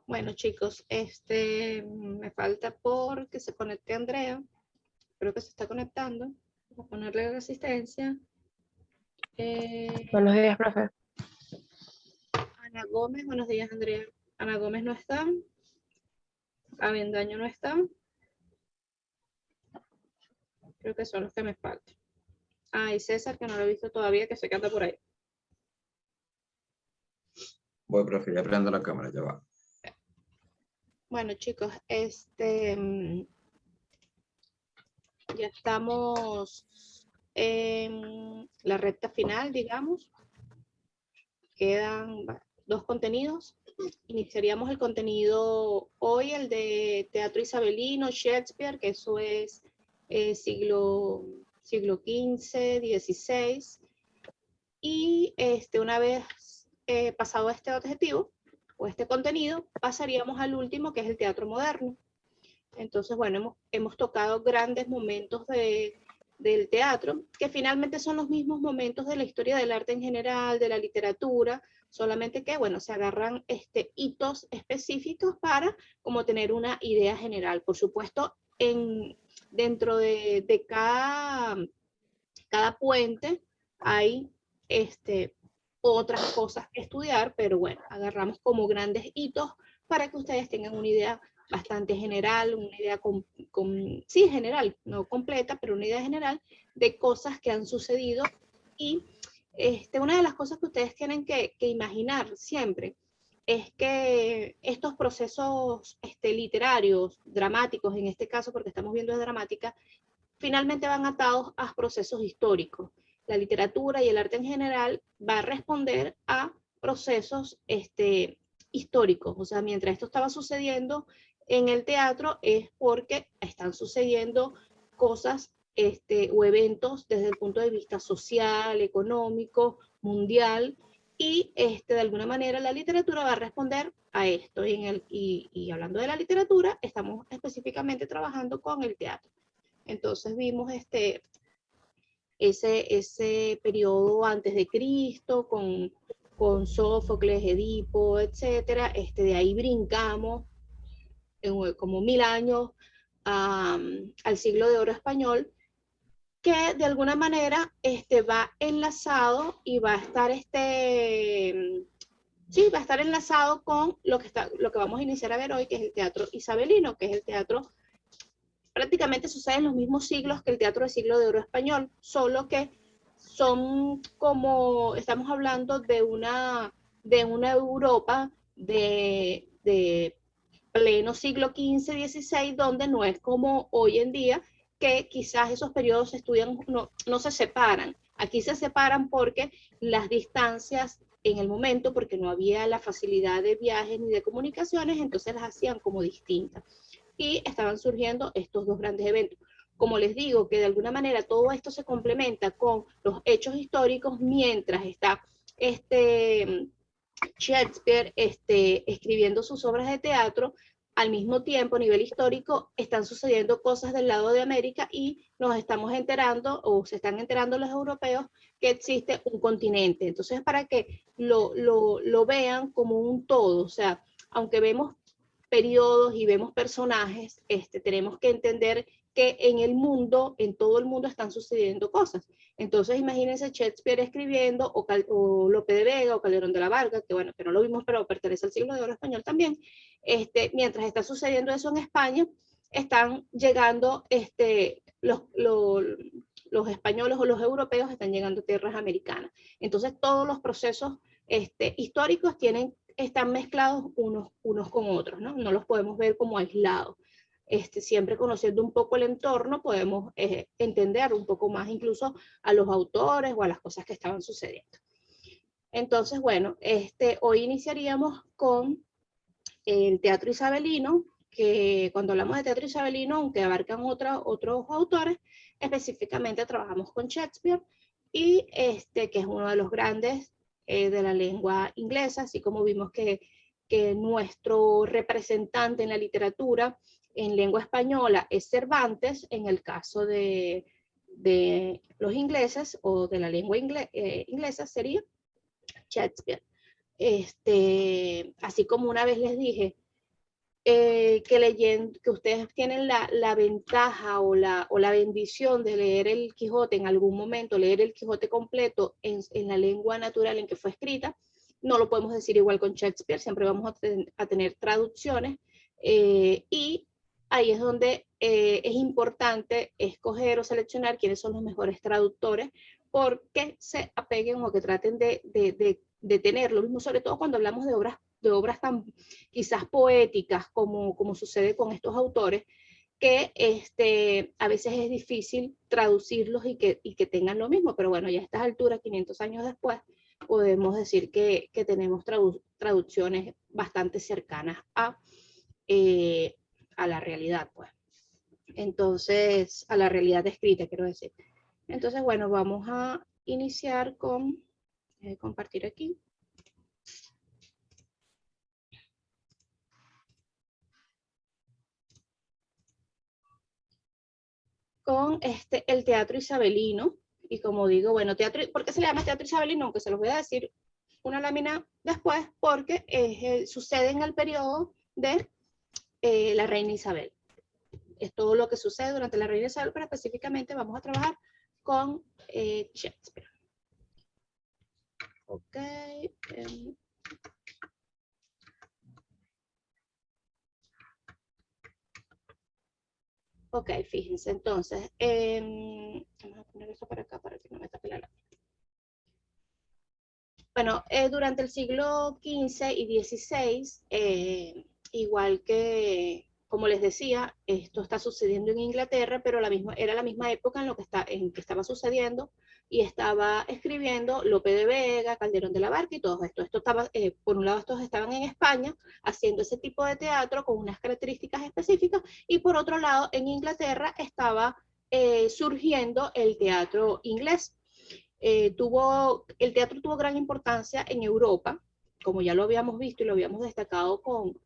Bueno, chicos, me falta por que se conecte Andrea. Creo que se está conectando. Voy a ponerle resistencia. Buenos días, profe. Ana Gómez, buenos días, Andrea. Ana Gómez no está. Avendaño no está. Creo que son los que me faltan. Ah, y César, que no lo he visto todavía, que se canta por ahí. Voy, profe, ya prendo la cámara, ya va. Bueno, chicos, ya estamos en la recta final, digamos. Quedan 2 contenidos. Iniciaríamos el contenido hoy, el de teatro isabelino, Shakespeare, que eso es siglo XV, XVI. Y una vez pasado este objetivo o este contenido, pasaríamos al último, que es el teatro moderno. Entonces, bueno, hemos tocado grandes momentos del teatro, que finalmente son los mismos momentos de la historia del arte en general, de la literatura, solamente que, bueno, se agarran hitos específicos para como tener una idea general. Por supuesto, dentro de cada puente hay otras cosas que estudiar, pero bueno, agarramos como grandes hitos para que ustedes tengan una idea bastante general, una idea sí, general, no completa, pero una idea general de cosas que han sucedido. Y una de las cosas que ustedes tienen que imaginar siempre es que estos procesos literarios, dramáticos, en este caso, porque estamos viendo es dramática, finalmente van atados a procesos históricos. La literatura y el arte en general va a responder a procesos históricos. O sea, mientras esto estaba sucediendo en el teatro es porque están sucediendo cosas o eventos desde el punto de vista social, económico, mundial, y de alguna manera la literatura va a responder a esto. Y hablando de la literatura, estamos específicamente trabajando con el teatro. Entonces vimos ese periodo antes de Cristo con Sófocles, Edipo, etcétera. De ahí brincamos como 1000 años al siglo de oro español, que de alguna manera va enlazado y va a estar sí, va a estar enlazado con lo que vamos a iniciar a ver hoy, que es el teatro isabelino, que es el teatro prácticamente sucede en los mismos siglos que el teatro del siglo de oro español, solo que son como, estamos hablando de una Europa de pleno siglo XV, XVI, donde no es como hoy en día, que quizás esos periodos se estudian, no se separan. Aquí se separan porque las distancias en el momento, porque no había la facilidad de viajes ni de comunicaciones, entonces las hacían como distintas. Y estaban surgiendo estos 2 grandes eventos. Como les digo, que de alguna manera todo esto se complementa con los hechos históricos mientras está Shakespeare escribiendo sus obras de teatro. Al mismo tiempo, a nivel histórico, están sucediendo cosas del lado de América y nos estamos enterando, o se están enterando los europeos, que existe un continente. Entonces, para que lo vean como un todo, o sea, aunque vemos periodos y vemos personajes, tenemos que entender que en el mundo, en todo el mundo están sucediendo cosas. Entonces imagínense Shakespeare escribiendo, o Lope de Vega, o Calderón de la Barca, que bueno, que no lo vimos, pero pertenece al siglo de oro español también. Mientras está sucediendo eso en España, están llegando los españoles o los europeos están llegando a tierras americanas. Entonces todos los procesos históricos están mezclados unos con otros, ¿no? No los podemos ver como aislados. Siempre conociendo un poco el entorno, podemos entender un poco más incluso a los autores o a las cosas que estaban sucediendo. Entonces, bueno, hoy iniciaríamos con el teatro isabelino, que cuando hablamos de teatro isabelino, aunque abarcan otros autores, específicamente trabajamos con Shakespeare, y que es uno de los grandes de la lengua inglesa, así como vimos que nuestro representante en la literatura en lengua española es Cervantes, en el caso de los ingleses o de la lengua inglesa sería Shakespeare. Así como una vez les dije que ustedes tienen la ventaja o la bendición de leer el Quijote en algún momento, leer el Quijote completo en la lengua natural en que fue escrita. No lo podemos decir igual con Shakespeare, siempre vamos a tener traducciones, y ahí es donde es importante escoger o seleccionar quiénes son los mejores traductores, porque se apeguen o que traten de tener lo mismo, sobre todo cuando hablamos de obras tan quizás poéticas como sucede con estos autores, que a veces es difícil traducirlos y que tengan lo mismo, pero bueno, ya a estas alturas, 500 años después, podemos decir que tenemos traducciones bastante cercanas a la realidad, pues. Entonces, a la realidad escrita, quiero decir. Entonces, bueno, vamos a iniciar con compartir aquí. Con el teatro isabelino. Y como digo, bueno, ¿por qué se le llama teatro isabelino? Aunque se los voy a decir una lámina después, porque sucede en el periodo de la reina Isabel. Es todo lo que sucede durante la reina Isabel, pero específicamente vamos a trabajar con Shakespeare. Ok. Ok, fíjense, entonces, vamos a poner eso para acá para que no me tape la lámina. Bueno, durante el siglo XV y XVI, igual que, como les decía, esto está sucediendo en Inglaterra, pero era la misma época en que estaba sucediendo y estaba escribiendo Lope de Vega, Calderón de la Barca y todo esto. Esto estaba, por un lado, estos estaban en España haciendo ese tipo de teatro con unas características específicas, y por otro lado, en Inglaterra estaba surgiendo el teatro inglés. El teatro tuvo gran importancia en Europa, como ya lo habíamos visto y lo habíamos destacado con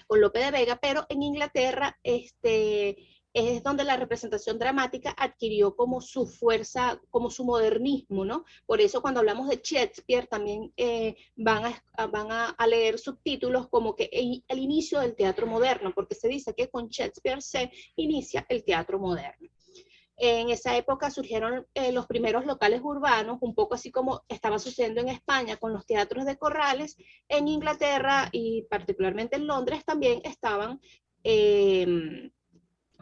Lope de Vega, pero en Inglaterra es donde la representación dramática adquirió como su fuerza, como su modernismo, ¿no? Por eso cuando hablamos de Shakespeare también van a leer subtítulos como que el inicio del teatro moderno, porque se dice que con Shakespeare se inicia el teatro moderno. En esa época surgieron los primeros locales urbanos, un poco así como estaba sucediendo en España con los teatros de corrales. En Inglaterra y particularmente en Londres también estaban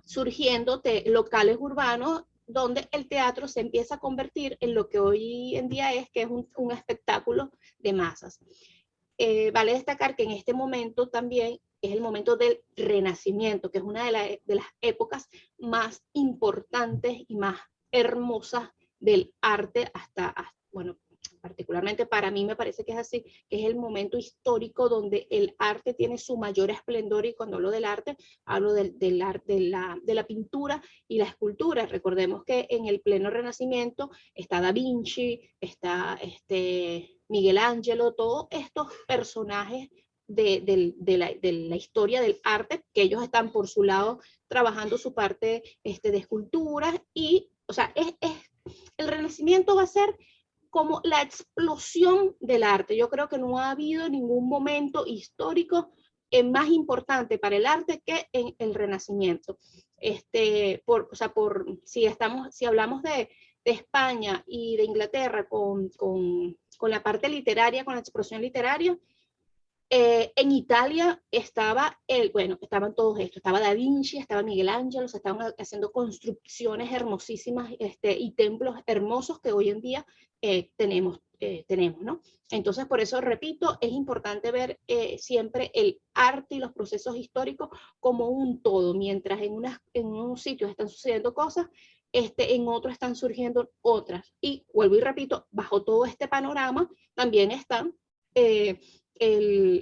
surgiendo locales urbanos donde el teatro se empieza a convertir en lo que hoy en día que es un espectáculo de masas. Vale destacar que en este momento también es el momento del Renacimiento, que es una de las épocas más importantes y más hermosas del arte bueno, particularmente para mí me parece que es así, que es el momento histórico donde el arte tiene su mayor esplendor, y cuando hablo del arte, hablo de la pintura y la escultura. Recordemos que en el pleno Renacimiento está Da Vinci, está Miguel Ángelo, todos estos personajes de la historia del arte, que ellos están por su lado trabajando su parte de esculturas, y, o sea, el Renacimiento va a ser como la explosión del arte. Yo creo que no ha habido ningún momento histórico más importante para el arte que en el Renacimiento. Si hablamos de España y de Inglaterra con la parte literaria, con la explosión literaria, en Italia estaban todos estos, estaba Da Vinci, estaba Miguel Ángelo, se estaban haciendo construcciones hermosísimas y templos hermosos que hoy en día tenemos, ¿no? Entonces, por eso, repito, es importante ver siempre el arte y los procesos históricos como un todo. Mientras en unos sitios están sucediendo cosas, en otros están surgiendo otras. Y vuelvo y repito, bajo todo este panorama también están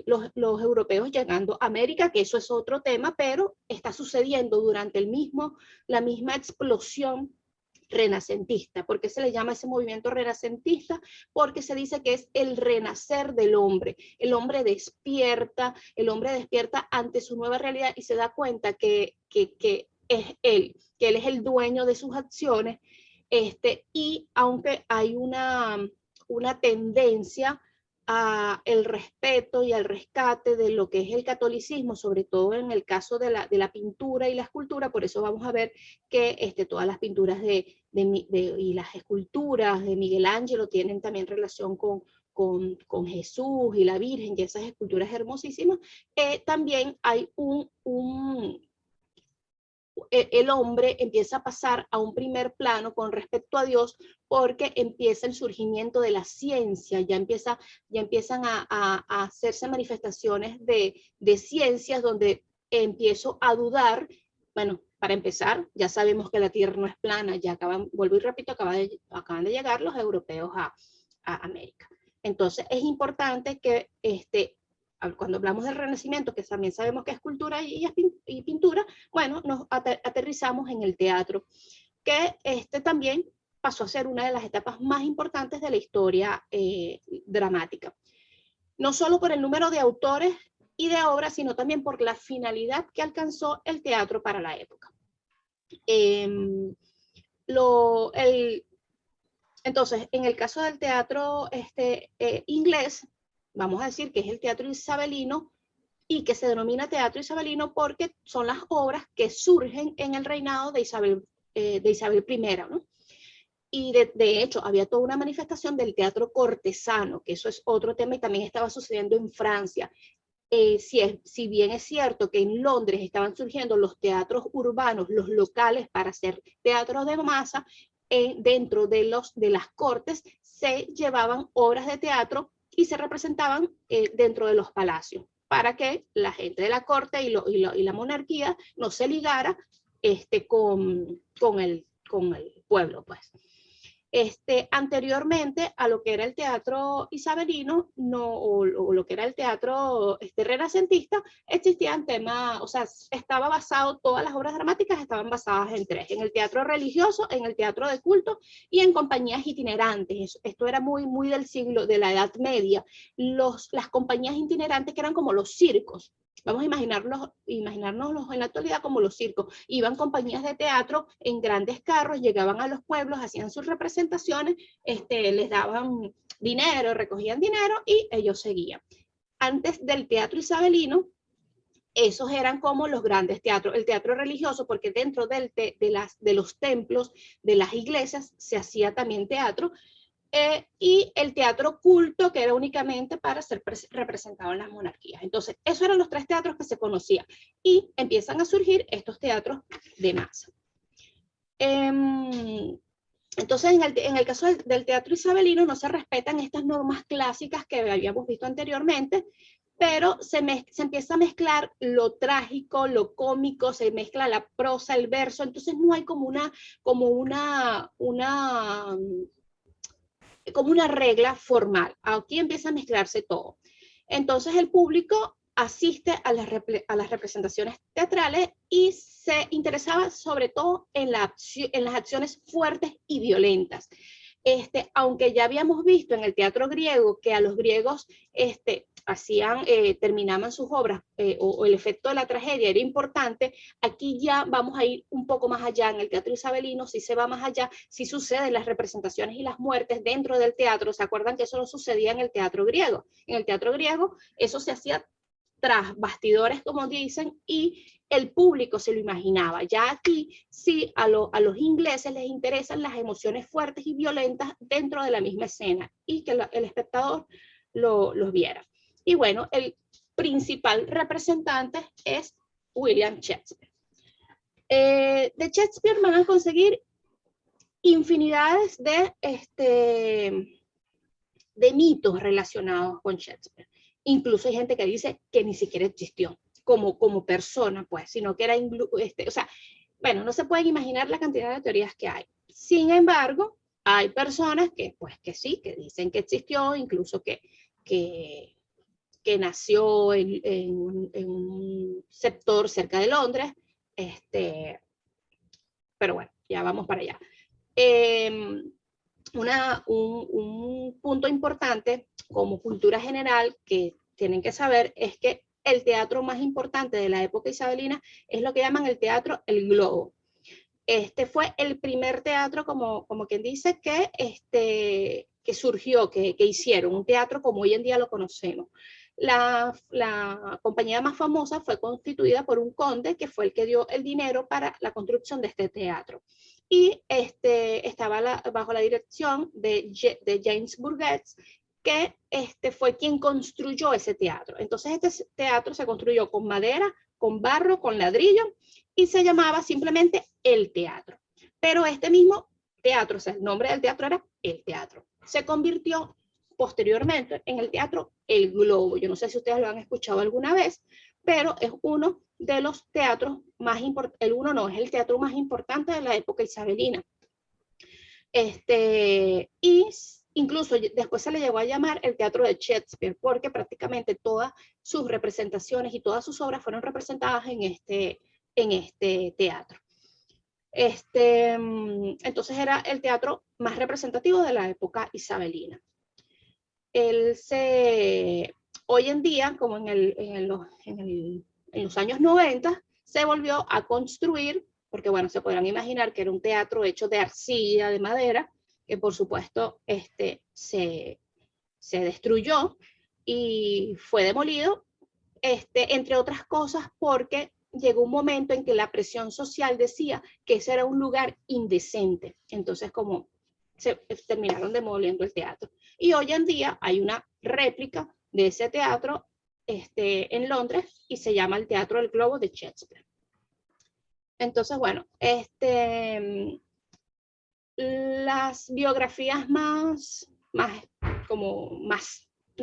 los europeos llegando a América, que eso es otro tema, pero está sucediendo durante la misma explosión renacentista. ¿Por qué se le llama ese movimiento renacentista? Porque se dice que es el renacer del hombre. El hombre despierta ante su nueva realidad y se da cuenta que es él, que él es el dueño de sus acciones, y aunque hay una tendencia el respeto y al rescate de lo que es el catolicismo, sobre todo en el caso de la pintura y la escultura. Por eso vamos a ver que todas las pinturas y las esculturas de Miguel Ángel tienen también relación con Jesús y la Virgen, y esas esculturas hermosísimas. También hay el hombre empieza a pasar a un primer plano con respecto a Dios, porque empieza el surgimiento de la ciencia, ya empiezan a hacerse manifestaciones de ciencias donde empiezo a dudar. Bueno, para empezar, ya sabemos que la Tierra no es plana, vuelvo y repito, acaban de llegar los europeos a América. Entonces es importante que cuando hablamos del Renacimiento, que también sabemos que es cultura y pintura, bueno, nos aterrizamos en el teatro, que también pasó a ser una de las etapas más importantes de la historia dramática. No solo por el número de autores y de obras, sino también por la finalidad que alcanzó el teatro para la época. Entonces, en el caso del teatro inglés, vamos a decir que es el teatro isabelino, y que se denomina teatro isabelino porque son las obras que surgen en el reinado de Isabel I, ¿no? Y de hecho, había toda una manifestación del teatro cortesano, que eso es otro tema y también estaba sucediendo en Francia. Si bien es cierto que en Londres estaban surgiendo los teatros urbanos, los locales para hacer teatro de masa, dentro de las cortes se llevaban obras de teatro y se representaban dentro de los palacios, para que la gente de la corte y la monarquía no se ligara con el pueblo, pues. Anteriormente a lo que era el teatro isabelino, o lo que era el teatro renacentista, existían temas, o sea, todas las obras dramáticas estaban basadas en tres: en el teatro religioso, en el teatro de culto y en compañías itinerantes. Esto era muy de la Edad Media. Las compañías itinerantes, que eran como los circos. Vamos a imaginárnoslos en la actualidad como los circos. Iban compañías de teatro en grandes carros, llegaban a los pueblos, hacían sus representaciones, les daban dinero, recogían dinero y ellos seguían. Antes del teatro isabelino, esos eran como los grandes teatros. El teatro religioso, porque dentro de los templos, de las iglesias, se hacía también teatro. Y el teatro culto, que era únicamente para ser representado en las monarquías. Entonces, esos eran los tres teatros que se conocían, y empiezan a surgir estos teatros de masa. Entonces, en el caso del teatro isabelino no se respetan estas normas clásicas que habíamos visto anteriormente, pero se empieza a mezclar lo trágico, lo cómico, se mezcla la prosa, el verso. Entonces no hay como una regla formal. Aquí empieza a mezclarse todo. Entonces el público asiste a las representaciones teatrales y se interesaba sobre todo en las acciones fuertes y violentas. Aunque ya habíamos visto en el teatro griego que a los griegos terminaban sus obras, o el efecto de la tragedia era importante, aquí ya vamos a ir un poco más allá. En el teatro isabelino sí se va más allá, sí suceden las representaciones y las muertes dentro del teatro. ¿Se acuerdan que eso no sucedía en el teatro griego? En el teatro griego eso se hacía tras bastidores, como dicen, y el público se lo imaginaba. Ya aquí sí a los ingleses les interesan las emociones fuertes y violentas dentro de la misma escena, y que el espectador los viera. Y bueno, el principal representante es William Shakespeare. De Shakespeare van a conseguir infinidades de mitos relacionados con Shakespeare. Incluso hay gente que dice que ni siquiera existió como persona, pues, sino que era, o sea, bueno, no se pueden imaginar la cantidad de teorías que hay. Sin embargo, hay personas que sí, que dicen que existió, incluso que nació en un sector cerca de Londres, pero bueno, ya vamos para allá. Un punto importante como cultura general que tienen que saber es que el teatro más importante de la época isabelina es lo que llaman el teatro El Globo. Fue el primer teatro, como quien dice, que que surgió, que hicieron, un teatro como hoy en día lo conocemos. La compañía más famosa fue constituida por un conde que fue el que dio el dinero para la construcción de este teatro. Y estaba bajo la dirección de James Burgess, que fue quien construyó ese teatro. Entonces este teatro se construyó con madera, con barro, con ladrillo, y se llamaba simplemente El Teatro. Pero este mismo teatro, o sea, el nombre del teatro era El Teatro. Se convirtió posteriormente en el teatro El Globo. Yo no sé si ustedes lo han escuchado alguna vez, pero es uno de los teatros más importantes, es el teatro más importante de la época isabelina. Y incluso después se le llegó a llamar el teatro de Shakespeare, porque prácticamente todas sus representaciones y todas sus obras fueron representadas en este teatro. Entonces era el teatro más representativo de la época isabelina. Hoy en día, como en los años 90, se volvió a construir, porque bueno, se podrán imaginar que era un teatro hecho de arcilla, de madera, que por supuesto se destruyó y fue demolido, entre otras cosas porque llegó un momento en que la presión social decía que ese era un lugar indecente. Entonces, como se terminaron demoliendo el teatro. Y hoy en día hay una réplica de ese teatro en Londres y se llama el Teatro del Globo de Shakespeare. Entonces, bueno, las biografías no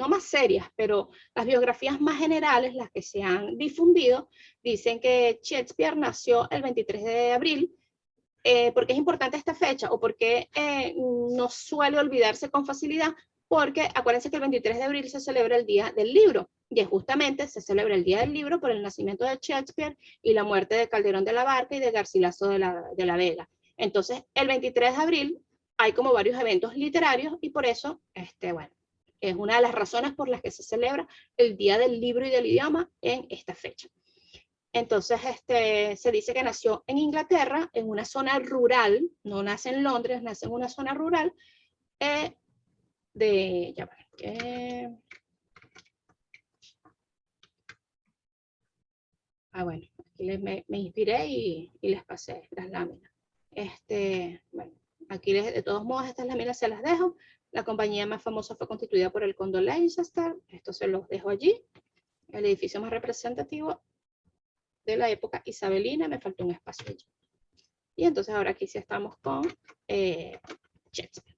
más serias, pero las biografías más generales, las que se han difundido, dicen que Shakespeare nació el 23 de abril. ¿Por qué es importante esta fecha? ¿O por qué no suele olvidarse con facilidad? Porque acuérdense que el 23 de abril se celebra el Día del Libro, y justamente se celebra el Día del Libro por el nacimiento de Shakespeare y la muerte de Calderón de la Barca y de Garcilaso de la Vega. Entonces, el 23 de abril hay como varios eventos literarios y por eso, bueno, es una de las razones por las que se celebra el Día del Libro y del Idioma en esta fecha. Entonces, se dice que nació en Inglaterra, en una zona rural, no nace en Londres, nace en una zona rural bueno, aquí me inspiré y les pasé las láminas. Bueno, aquí de todos modos estas láminas se las dejo. La compañía más famosa fue constituida por el Conde Leicester, esto se los dejo allí. El edificio más representativo de la época isabelina, me faltó un espacio allí. Y entonces ahora aquí sí estamos con Shakespeare.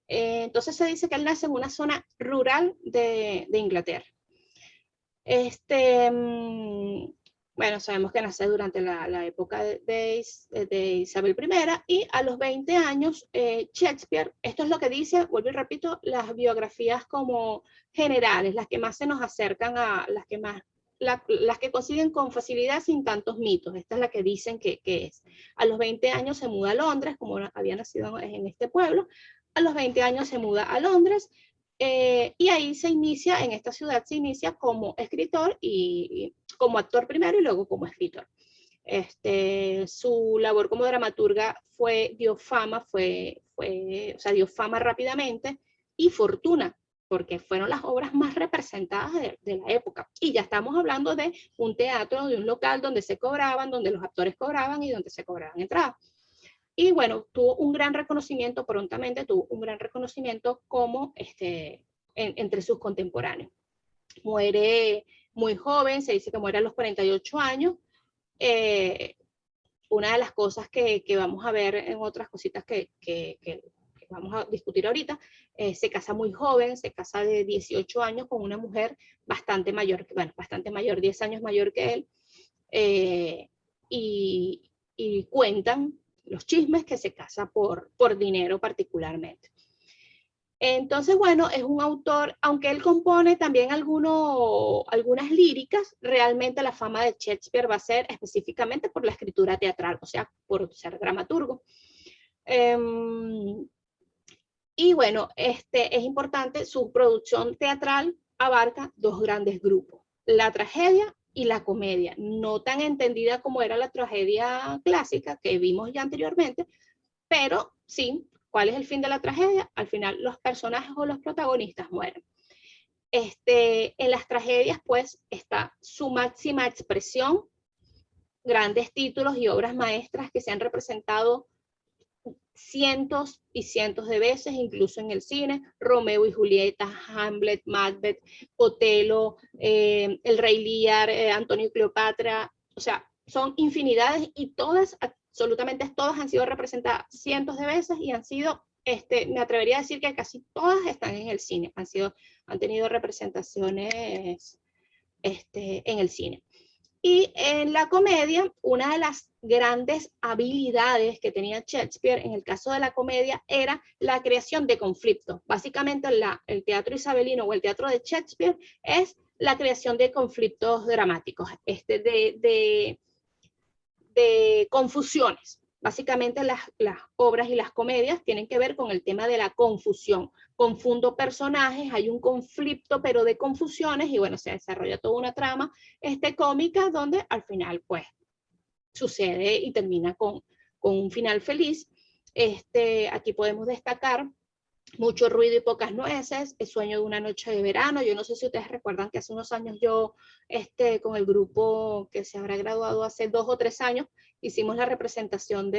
Entonces se dice que él nace en una zona rural de Inglaterra. Bueno, sabemos que nace durante la época de Isabel I, y a los 20 años Shakespeare, esto es lo que dice, vuelvo y repito, las biografías como generales, las que más se nos acercan a las que consiguen con facilidad sin tantos mitos. Esta es la que dicen que es. A los 20 años se muda a Londres, como había nacido en este pueblo. A los 20 años se muda a Londres y ahí se inicia, en esta ciudad se inicia como escritor y como actor primero y luego como escritor. Su labor como dramaturga dio fama rápidamente y fortuna, porque fueron las obras más representadas de la época. Y ya estamos hablando de un teatro, de un local donde se cobraban, donde los actores cobraban y donde se cobraban entradas. Y bueno, tuvo un gran reconocimiento, prontamente tuvo un gran reconocimiento como entre sus contemporáneos. Muere muy joven, se dice que muere a los 48 años. Una de las cosas que vamos a ver en otras cositas que vamos a discutir ahorita, se casa muy joven, se casa de 18 años con una mujer bastante mayor, 10 años mayor que él, y cuentan los chismes que se casa por dinero particularmente. Entonces, bueno, es un autor, aunque él compone también algunas líricas, realmente la fama de Shakespeare va a ser específicamente por la escritura teatral, o sea, por ser dramaturgo. Y bueno, es importante, su producción teatral abarca dos grandes grupos, la tragedia y la comedia, no tan entendida como era la tragedia clásica que vimos ya anteriormente, pero sí ¿Cuál es el fin de la tragedia? Al final los personajes o los protagonistas mueren. En las tragedias, pues, está su máxima expresión, grandes títulos y obras maestras que se han representado cientos y cientos de veces, incluso en el cine: Romeo y Julieta, Hamlet, Macbeth, Otelo, El Rey Lear, Antonio y Cleopatra. O sea, son infinidades y todas, absolutamente todas, han sido representadas cientos de veces y han sido, me atrevería a decir que casi todas están en el cine, han tenido representaciones en el cine. Y en la comedia, una de las grandes habilidades que tenía Shakespeare en el caso de la comedia era la creación de conflictos. Básicamente el teatro isabelino o el teatro de Shakespeare es la creación de conflictos dramáticos, de confusiones. Básicamente las obras y las comedias tienen que ver con el tema de la confusión. Confundo personajes, hay un conflicto, pero de confusiones, y bueno, se desarrolla toda una trama cómica donde al final, pues, sucede y termina con un final feliz. Aquí podemos destacar Mucho ruido y pocas nueces, El sueño de una noche de verano. Yo no sé si ustedes recuerdan que hace unos años yo, con el grupo que se habrá graduado hace 2 o 3 años, hicimos la representación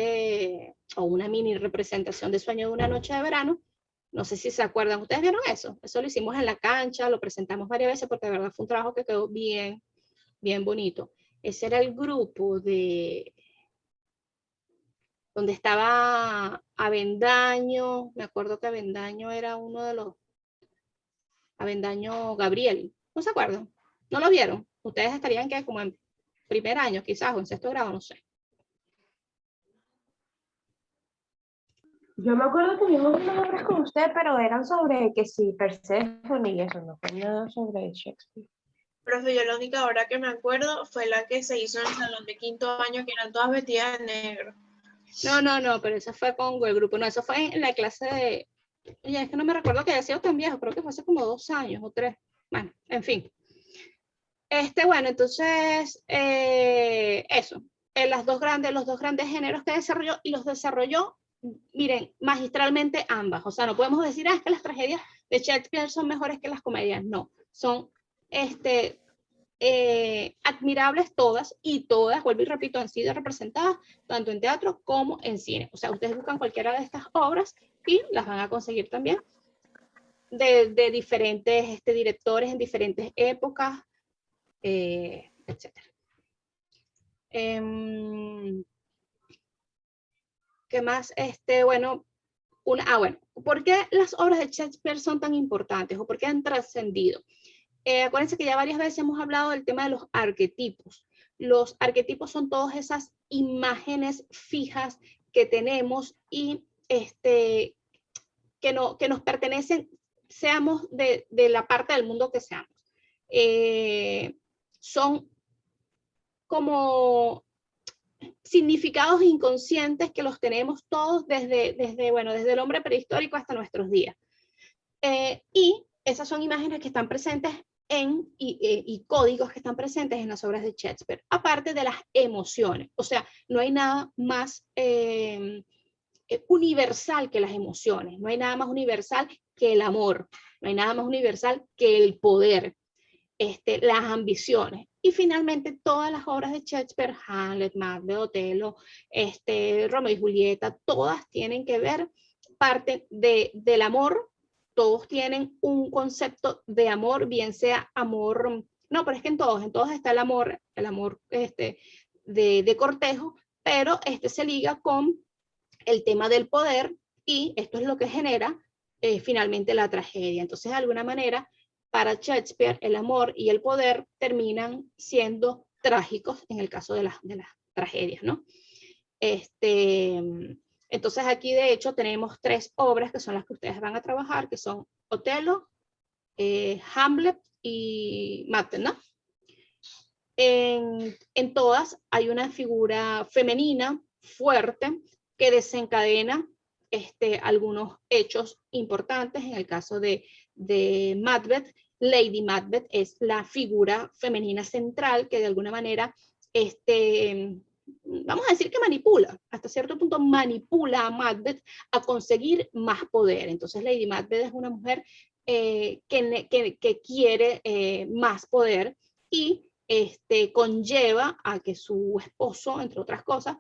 o una mini representación de Sueño de una noche de verano. No sé si se acuerdan. ¿Ustedes vieron eso? Eso lo hicimos en la cancha, lo presentamos varias veces porque de verdad fue un trabajo que quedó bien, bien bonito. Ese era el grupo donde estaba Avendaño. Me acuerdo que Avendaño era uno de los, Avendaño Gabriel, ¿no se acuerdan? ¿No lo vieron? Ustedes estarían que como en primer año, quizás, o en sexto grado, no sé. Yo me acuerdo que vimos unas obras con usted, pero eran sobre que sí, Perséfone y eso, no fue nada sobre Shakespeare. Profe, yo la única obra que me acuerdo fue la que se hizo en el salón de quinto año, que eran todas vestidas de negro. No, pero eso fue con el grupo, no, eso fue en la clase de, oye, es que no me recuerdo que haya sido tan viejo, creo que fue hace como 2 años o 3, bueno, en fin. Bueno, entonces, eso, los dos grandes géneros que desarrolló, y los desarrolló, miren, magistralmente ambas. O sea, no podemos decir, es que las tragedias de Shakespeare son mejores que las comedias. No, son admirables todas, y todas, vuelvo y repito, han sido representadas tanto en teatro como en cine. O sea, ustedes buscan cualquiera de estas obras y las van a conseguir también de diferentes directores en diferentes épocas, etc. ¿Qué más? Bueno, ¿por qué las obras de Shakespeare son tan importantes o por qué han trascendido? Acuérdense que ya varias veces hemos hablado del tema de los arquetipos. Los arquetipos son todas esas imágenes fijas que tenemos y que nos pertenecen, seamos de la parte del mundo que seamos. Son como significados inconscientes que los tenemos todos desde el hombre prehistórico hasta nuestros días. Y esas son imágenes que están presentes y códigos que están presentes en las obras de Shakespeare, aparte de las emociones. O sea, no hay nada más universal que las emociones, no hay nada más universal que el amor, no hay nada más universal que el poder, las ambiciones. Y finalmente todas las obras de Shakespeare, Hamlet, Macbeth, Otelo, Romeo y Julieta, todas tienen que ver parte del amor. Todos tienen un concepto de amor, bien sea amor, no, pero es que en todos está el amor de cortejo, pero se liga con el tema del poder, y esto es lo que genera finalmente la tragedia. Entonces, de alguna manera, para Shakespeare, el amor y el poder terminan siendo trágicos en el caso de las tragedias, ¿no? Entonces aquí de hecho tenemos 3 obras que son las que ustedes van a trabajar, que son Otelo, Hamlet y Macbeth, ¿no? En todas hay una figura femenina fuerte que desencadena algunos hechos importantes. En el caso de Macbeth, Lady Macbeth es la figura femenina central que de alguna manera vamos a decir que manipula, hasta cierto punto manipula a Macbeth a conseguir más poder. Entonces Lady Macbeth es una mujer que quiere más poder y conlleva a que su esposo, entre otras cosas,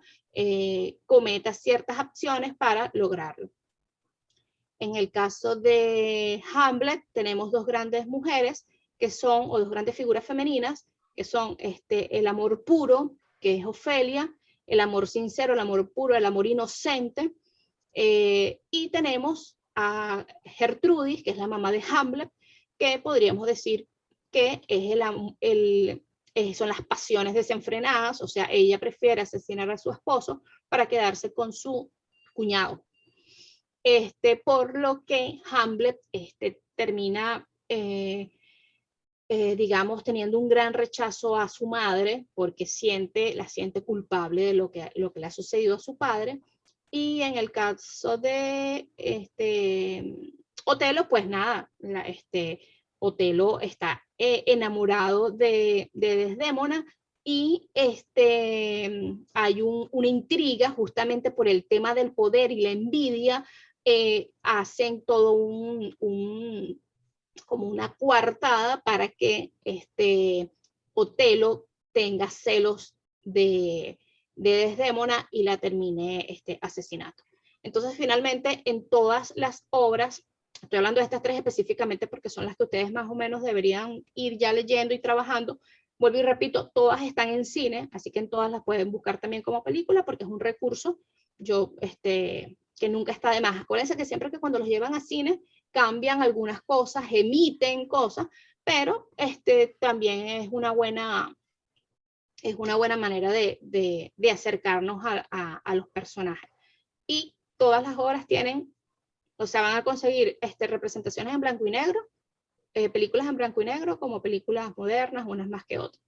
cometa ciertas acciones para lograrlo. En el caso de Hamlet tenemos dos grandes mujeres que son, o dos grandes figuras femeninas, que son el amor puro, que es Ofelia, el amor sincero, el amor puro, el amor inocente, y tenemos a Gertrudis, que es la mamá de Hamlet, que podríamos decir que es son las pasiones desenfrenadas, o sea, ella prefiere asesinar a su esposo para quedarse con su cuñado. Por lo que Hamlet termina, digamos, teniendo un gran rechazo a su madre porque la siente culpable de lo que le ha sucedido a su padre. Y en el caso de Otelo, pues nada, Otelo está enamorado de Desdémona y hay una intriga justamente por el tema del poder y la envidia. Hacen todo como una coartada para que Otelo tenga celos de Desdémona y la termine asesinando. Entonces, finalmente, en todas las obras, estoy hablando de estas tres específicamente porque son las que ustedes más o menos deberían ir ya leyendo y trabajando. Vuelvo y repito, todas están en cine, así que en todas las pueden buscar también como película porque es un recurso que nunca está de más. Acuérdense que siempre que cuando los llevan a cine cambian algunas cosas, emiten cosas, pero también es una buena manera de acercarnos a los personajes. Y todas las obras tienen, o sea, van a conseguir representaciones en blanco y negro, películas en blanco y negro como películas modernas, unas más que otras.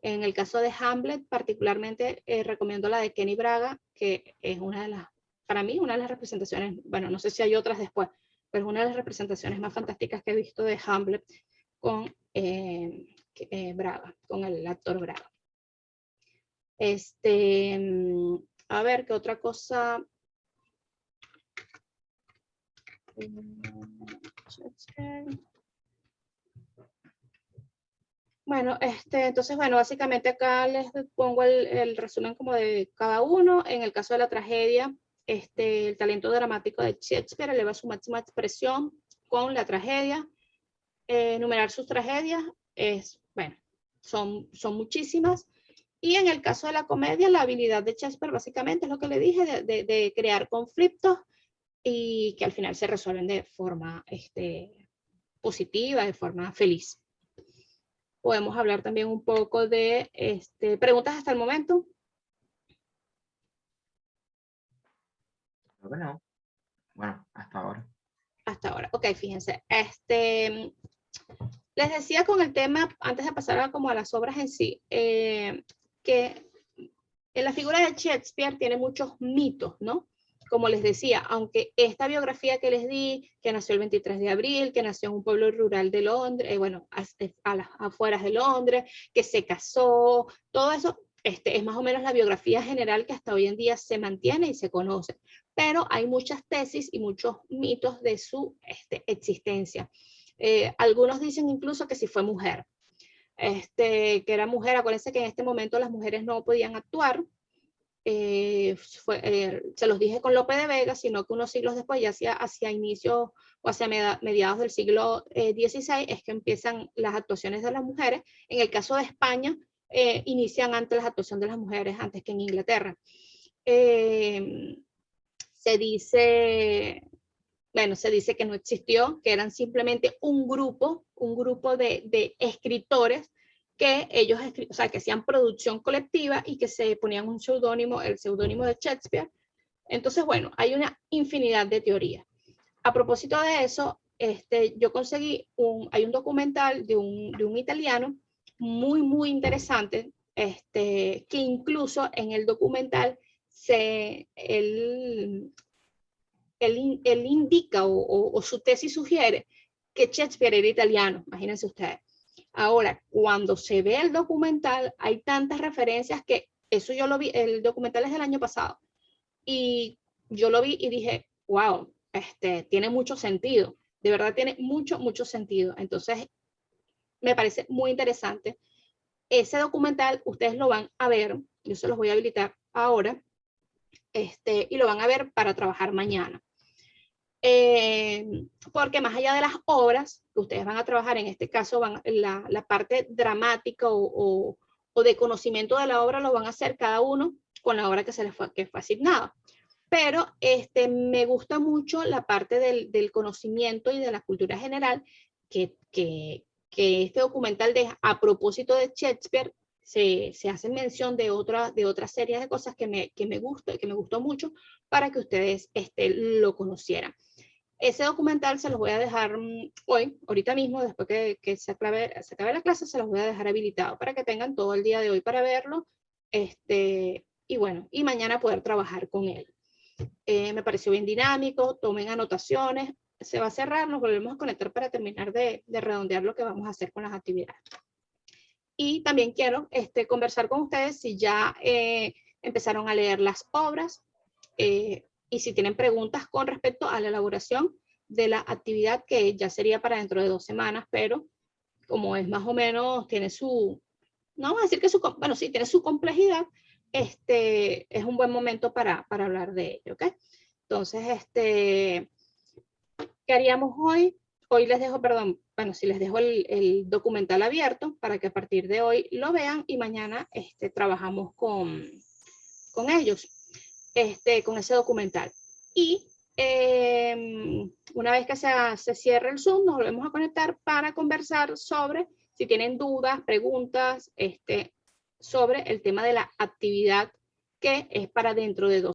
En el caso de Hamlet, particularmente recomiendo la de Kenny Braga, que es para mí, una de las representaciones, bueno, no sé si hay otras después, pero es una de las representaciones más fantásticas que he visto de Hamlet con Braga, con el actor Braga. A ver, ¿qué otra cosa? Bueno, entonces, bueno, básicamente acá les pongo el resumen como de cada uno. En el caso de la tragedia, el talento dramático de Shakespeare eleva su máxima expresión con la tragedia. Enumerar sus tragedias bueno, son muchísimas. Y en el caso de la comedia, la habilidad de Shakespeare básicamente es lo que le dije, de crear conflictos y que al final se resuelven de forma positiva, de forma feliz. Podemos hablar también un poco de preguntas hasta el momento. Creo que no. Bueno, hasta ahora. Hasta ahora. Ok, fíjense. Les decía con el tema, antes de pasar como a las obras en sí, que en la figura de Shakespeare tiene muchos mitos, ¿no? Como les decía, aunque esta biografía que les di, que nació el 23 de abril, que nació en un pueblo rural de Londres, bueno, a las afueras de Londres, que se casó, todo eso es más o menos la biografía general que hasta hoy en día se mantiene y se conoce. Pero hay muchas tesis y muchos mitos de su existencia. Algunos dicen incluso que si fue mujer, que era mujer. Acuérdense que en este momento las mujeres no podían actuar. Se los dije con Lope de Vega, sino que unos siglos después, ya hacia inicios o hacia mediados del siglo XVI, es que empiezan las actuaciones de las mujeres. En el caso de España, inician antes las actuaciones de las mujeres, antes que en Inglaterra. Se dice que no existió, que eran simplemente un grupo de escritores que ellos, o sea, que hacían producción colectiva y que se ponían un seudónimo, el seudónimo de Shakespeare. Entonces, bueno, hay una infinidad de teorías. A propósito de eso, yo conseguí hay un documental de un italiano muy, muy interesante, que incluso en el documental él indica o su tesis sugiere que Shakespeare era italiano, imagínense ustedes. Ahora, cuando se ve el documental, hay tantas referencias que eso yo lo vi, el documental es del año pasado, y yo lo vi y dije, wow, tiene mucho sentido, de verdad tiene mucho sentido. Entonces, me parece muy interesante. Ese documental ustedes lo van a ver, yo se los voy a habilitar ahora, y lo van a ver para trabajar mañana. Porque más allá de las obras que ustedes van a trabajar, en este caso la parte dramática o de conocimiento de la obra lo van a hacer cada uno con la obra que fue asignada. Pero me gusta mucho la parte del conocimiento y de la cultura general que este documental deja. A propósito de Shakespeare, se hace mención de otra serie de cosas que me gustó mucho para que ustedes lo conocieran. Ese documental se los voy a dejar hoy, ahorita mismo, después que se acabe la clase, se los voy a dejar habilitado para que tengan todo el día de hoy para verlo, y bueno, y mañana poder trabajar con él. Me pareció bien dinámico, tomen anotaciones, se va a cerrar, nos volvemos a conectar para terminar de redondear lo que vamos a hacer con las actividades. Y también quiero conversar con ustedes si ya empezaron a leer las obras, y si tienen preguntas con respecto a la elaboración de la actividad, que ya sería para dentro de 2 semanas, pero como es más o menos, tiene su, no vamos a decir que bueno, sí, tiene su complejidad, es un buen momento para hablar de ello, ¿ok? Entonces, ¿qué haríamos hoy? Hoy les dejo, perdón, bueno, si les dejo el documental abierto para que a partir de hoy lo vean y mañana trabajamos con ellos, con ese documental. Y una vez que se cierre el Zoom, nos volvemos a conectar para conversar sobre, si tienen dudas, preguntas, sobre el tema de la actividad que es para dentro de 2